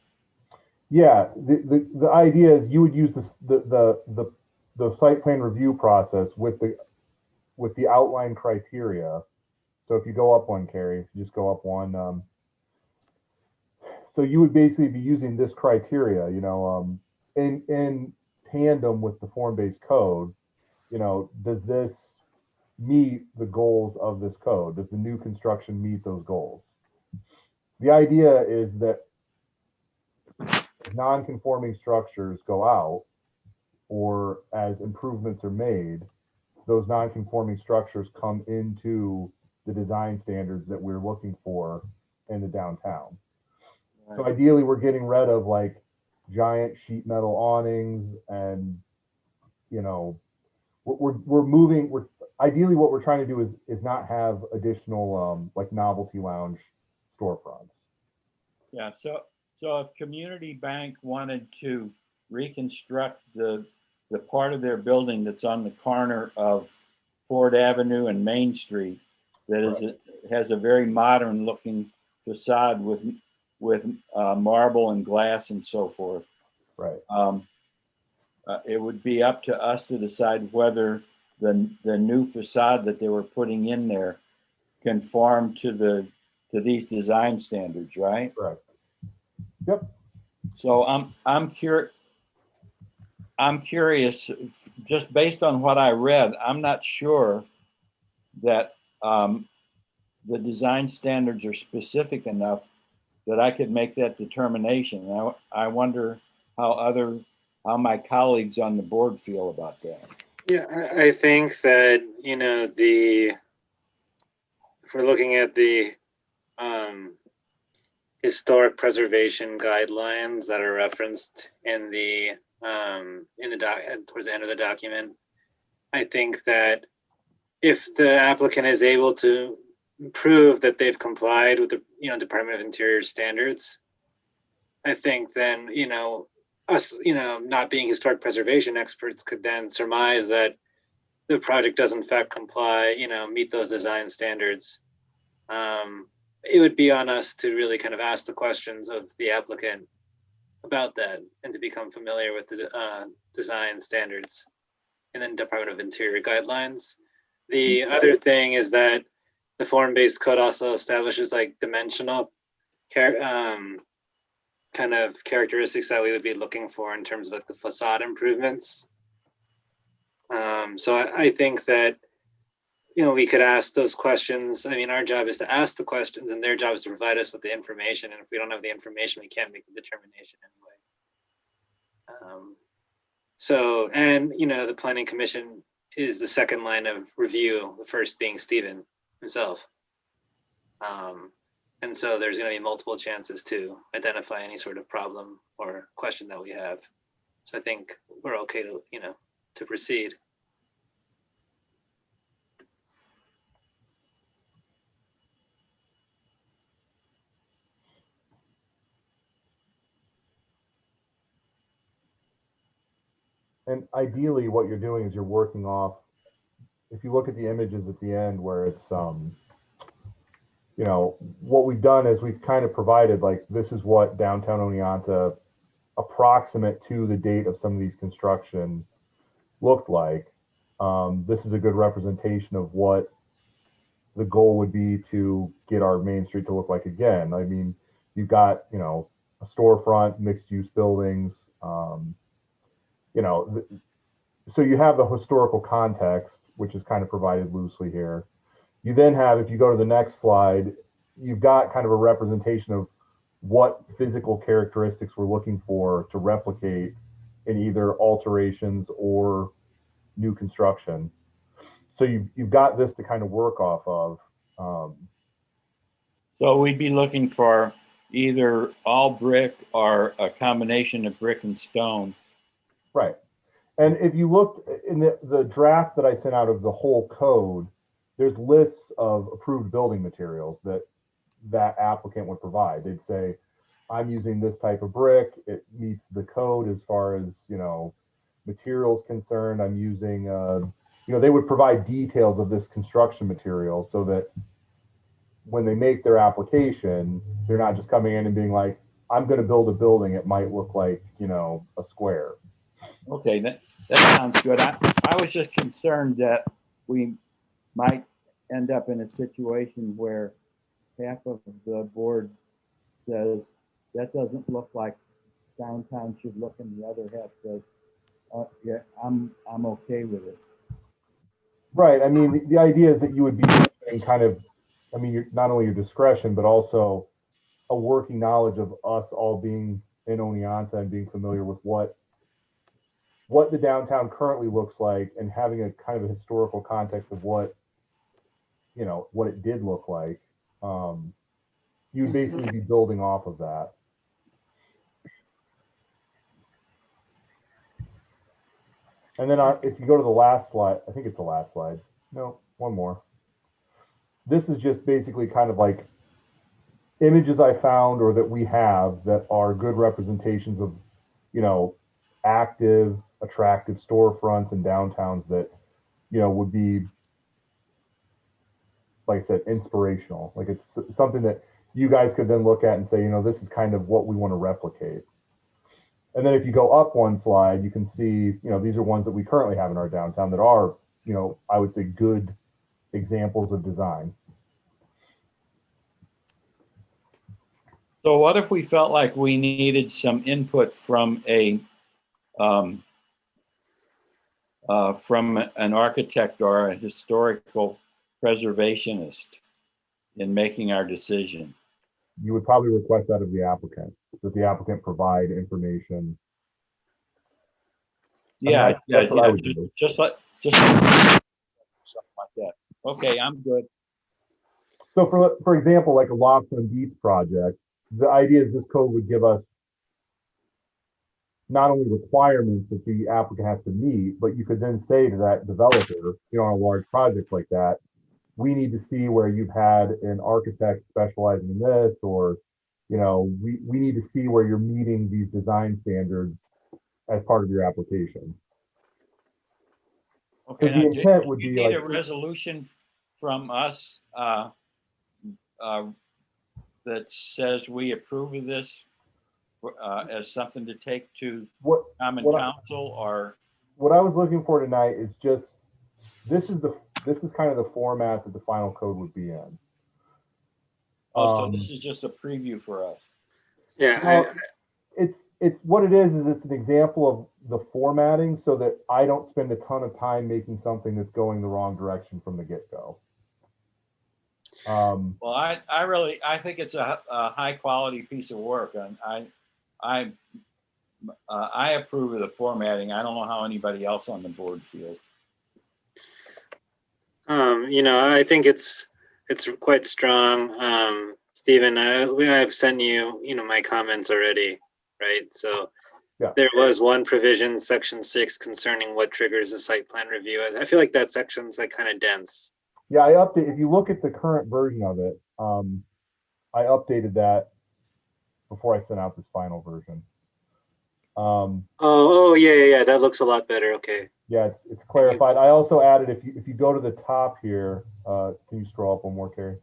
yeah, the idea is you would use the site plan review process with the outline criteria. So if you go up one, Carrie, if you just go up one, so you would basically be using this criteria, in tandem with the form-based code. Does this meet the goals of this code? Does the new construction meet those goals? The idea is that non-conforming structures go out, or as improvements are made, those non-conforming structures come into the design standards that we're looking for in the downtown. So ideally, we're getting rid of like giant sheet metal awnings, and we're moving. Ideally what we're trying to do is not have additional like novelty lounge storefronts. Yeah, so if Community Bank wanted to reconstruct the part of their building that's on the corner of Ford Avenue and Main Street, that has a very modern looking facade with marble and glass and so forth. Right. It would be up to us to decide whether the new facade that they were putting in there conform to these design standards, right? Right. Yep. So I'm curious, just based on what I read, I'm not sure that the design standards are specific enough that I could make that determination. I wonder how my colleagues on the board feel about that. Yeah, I think that, if we're looking at the historic preservation guidelines that are referenced in the towards the end of the document, I think that if the applicant is able to prove that they've complied with the Department of Interior standards, I think then us not being historic preservation experts could then surmise that the project does in fact comply, meet those design standards. It would be on us to really kind of ask the questions of the applicant about that and to become familiar with the design standards and then Department of Interior guidelines. The other thing is that the form-based code also establishes like dimensional kind of characteristics that we would be looking for in terms of like the facade improvements. So I think that, we could ask those questions. I mean, our job is to ask the questions and their job is to provide us with the information. And if we don't have the information, we can't make the determination anyway. So, and, the planning commission is the second line of review, the first being Stephen himself. And so there's going to be multiple chances to identify any sort of problem or question that we have. So I think we're okay to, to proceed. And ideally, what you're doing is you're working off, if you look at the images at the end where it's, what we've done is we've kind of provided, like, this is what downtown Oneonta approximate to the date of some of these construction looked like. This is a good representation of what the goal would be to get our Main Street to look like again. I mean, you've got, a storefront, mixed use buildings, so you have the historical context, which is kind of provided loosely here. You then have, if you go to the next slide, you've got kind of a representation of what physical characteristics we're looking for to replicate in either alterations or new construction. So you've got this to kind of work off of. So we'd be looking for either all brick or a combination of brick and stone. Right. And if you look in the draft that I sent out of the whole code, there's lists of approved building materials that applicant would provide. They'd say, I'm using this type of brick. It meets the code as far as, materials concerned. I'm using, they would provide details of this construction material so that when they make their application, they're not just coming in and being like, I'm going to build a building. It might look like, a square. Okay, that sounds good. I was just concerned that we might end up in a situation where half of the board says that doesn't look like downtown should look, and the other half says, yeah, I'm okay with it. Right. I mean, the idea is that you would be in kind of, not only your discretion, but also a working knowledge of us all being in Oneonta and being familiar with what the downtown currently looks like, and having a kind of a historical context of what it did look like. You would basically be building off of that. And then if you go to the last slide, I think it's the last slide. No, one more. This is just basically kind of like images I found or that we have that are good representations of, active, attractive storefronts and downtowns that, would be, like I said, inspirational. Like it's something that you guys could then look at and say, this is kind of what we want to replicate. And then if you go up one slide, you can see, these are ones that we currently have in our downtown that are, I would say good examples of design. So what if we felt like we needed some input from from an architect or a historical preservationist in making our decision? You would probably request that of the applicant, that the applicant provide information. Yeah, just like something like that. Okay, I'm good. So for example, like a Laughlin Beach project, the idea is this code would give us not only requirements that the applicant has to meet, but you could then say to that developer, on a large project like that, we need to see where you've had an architect specializing in this, or, we need to see where you're meeting these design standards as part of your application. Okay, the intent would you be need like a resolution from us that says we approve of this as something to take to common council, or what I was looking for tonight is just this is kind of the format that the final code would be in. so this is just a preview for us. Yeah, well, it's what it is it's an example of the formatting so that I don't spend a ton of time making something that's going the wrong direction from the get-go. Well, I think it's a high quality piece of work, and I approve of the formatting. I don't know how anybody else on the board feels. I think it's quite strong. Stephen, I've sent you, my comments already, right? So yeah. There was one provision, section 6, concerning what triggers a site plan review. I feel like that section's like kind of dense. Yeah, I update. If you look at the current version of it, I updated that before I sent out this final version. Yeah. That looks a lot better. Okay. Yeah, it's clarified. I also added, if you go to the top here, can you scroll up one more, Carrie?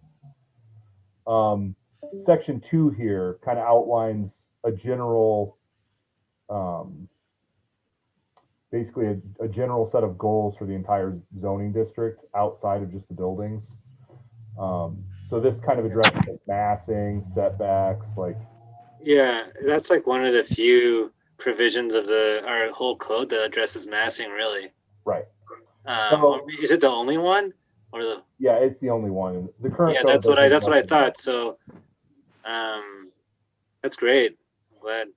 Section 2 here kind of outlines a general, basically a general set of goals for the entire zoning district outside of just the buildings. So this kind of addresses like massing, setbacks, like. Yeah, that's like one of the few provisions of our whole code that addresses massing, really. Right. Is it the only one, or the? Yeah, it's the only one. The current. Yeah, that's what I thought. So, that's great. I'm glad.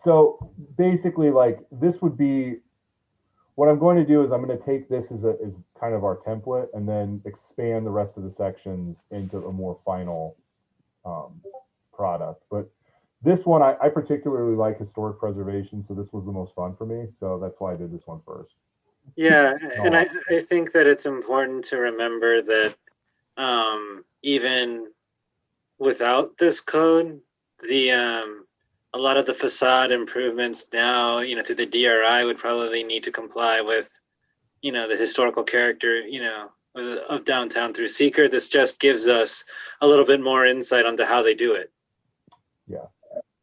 So basically, like this would be. What I'm going to do is I'm going to take this as kind of our template and then expand the rest of the sections into a more final product. But this one, I particularly like historic preservation, so this was the most fun for me. So that's why I did this one first. Yeah, and I think that it's important to remember that even without this code, a lot of the facade improvements now, through the DRI would probably need to comply with, the historical character, of downtown through seeker. This just gives us a little bit more insight onto how they do it. Yeah.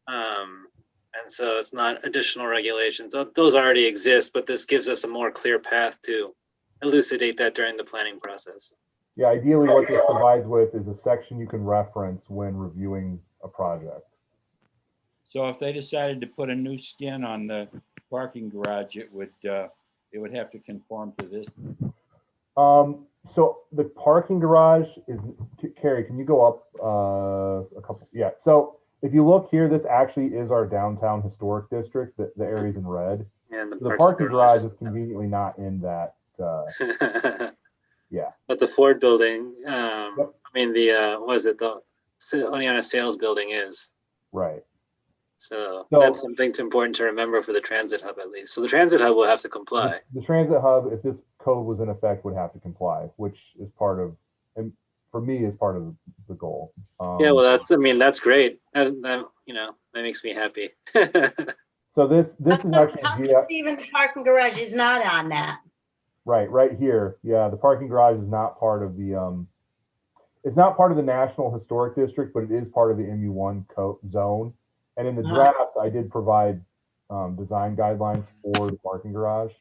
And so it's not additional regulations. Those already exist, but this gives us a more clear path to elucidate that during the planning process. Yeah, ideally what this provides with is a section you can reference when reviewing a project. So if they decided to put a new skin on the parking garage, it would have to conform to this. So the parking garage is, Carrie, can you go up a couple? Yeah. So if you look here, this actually is our downtown historic district, the areas in red. And the parking garage is conveniently not in that. Yeah. But the Ford building, I mean, the Oneonta Sales building is. Right. So that's something important to remember for the transit hub, at least. So the transit hub will have to comply. The transit hub, if this code was in effect, would have to comply, which is part of, and for me, is part of the goal. Yeah, well, that's great. That makes me happy. So this is actually. How come Stephen, the parking garage is not on that? Right here. Yeah, the parking garage is not part of the. It's not part of the National Historic District, but it is part of the MU1 zone. And in the drafts, I did provide design guidelines for the parking garage.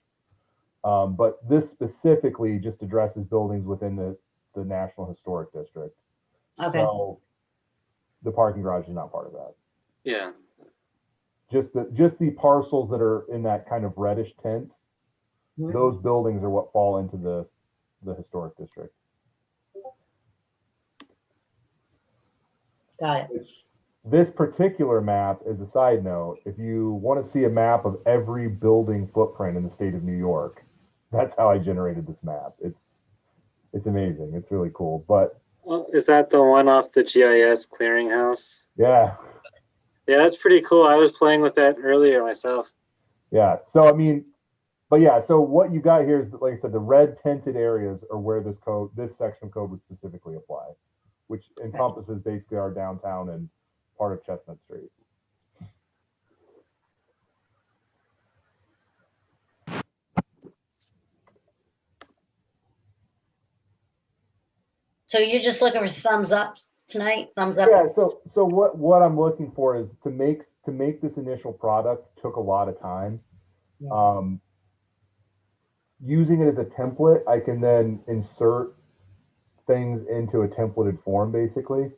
But this specifically just addresses buildings within the National Historic District. Okay. So the parking garage is not part of that. Yeah. Just the parcels that are in that kind of reddish tint, those buildings are what fall into the historic district. Got it. This particular map, as a side note, if you want to see a map of every building footprint in the state of New York, that's how I generated this map. It's amazing. It's really cool. But is that the one off the GIS clearinghouse? Yeah. Yeah, that's pretty cool. I was playing with that earlier myself. Yeah. So I mean, but yeah. So what you got here is, like I said, the red tinted areas are where this section of code would specifically apply, which encompasses basically our downtown and part of Chestnut Street. So you're just looking for thumbs up tonight? Thumbs up? Yeah. So what I'm looking for is to make this initial product took a lot of time. Yeah. Using it as a template, I can then insert things into a templated form, basically.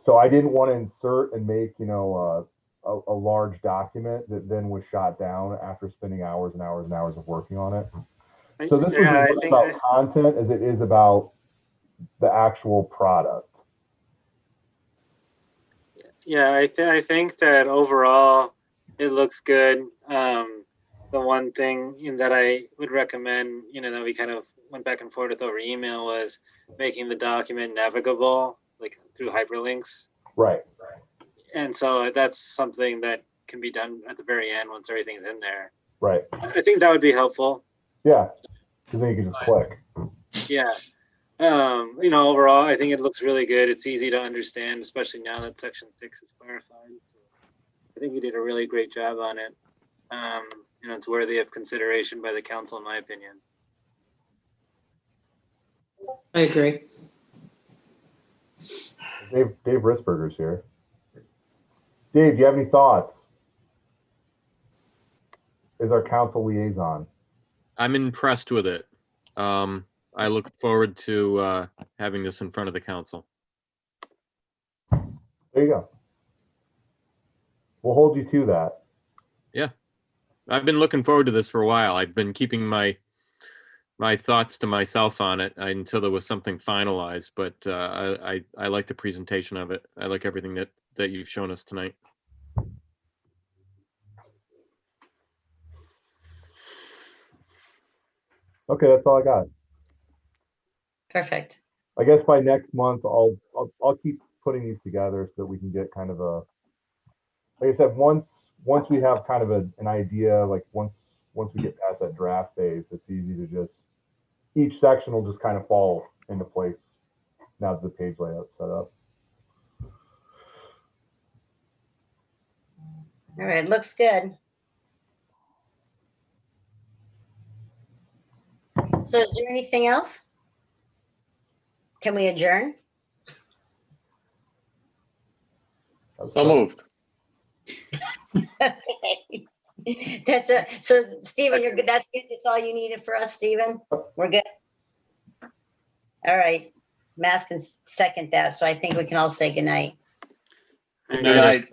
So I didn't want to insert and make, a a large document that then was shot down after spending hours and hours and hours of working on it. So this was Yeah, as I much think about content as it is about the actual product. Yeah, I think that overall it looks good. The one thing that I would recommend, that we kind of went back and forth with over email was making the document navigable, like through hyperlinks. Right. And so that's something that can be done at the very end once everything's in there. Right. I think that would be helpful. Yeah. Because then you can just click. Yeah. Overall, I think it looks really good. It's easy to understand, especially now that Section 6 is clarified. So I think you did a really great job on it. It's worthy of consideration by the council, in my opinion. I agree. Dave Risberger's here. Dave, do you have any thoughts? Is our council liaison? I'm impressed with it. I look forward to having this in front of the council. There you go. We'll hold you to that. Yeah. I've been looking forward to this for a while. I've been keeping my thoughts to myself on it until there was something finalized, but I like the presentation of it. I like everything that you've shown us tonight. Okay, that's all I got. Perfect. I guess by next month, I'll keep putting these together so that we can get kind of a, like I said, once we have kind of an idea, like once we get past that draft phase, it's easy to just, each section will just kind of fall into place now that the page layout's set up. All right, looks good. So is there anything else? Can we adjourn? So moved. Okay. That's it. So Stephen, you're good. That's it. That's all you needed for us, Stephen? We're good. All right. Mass can second that. So I think we can all say goodnight. Good night.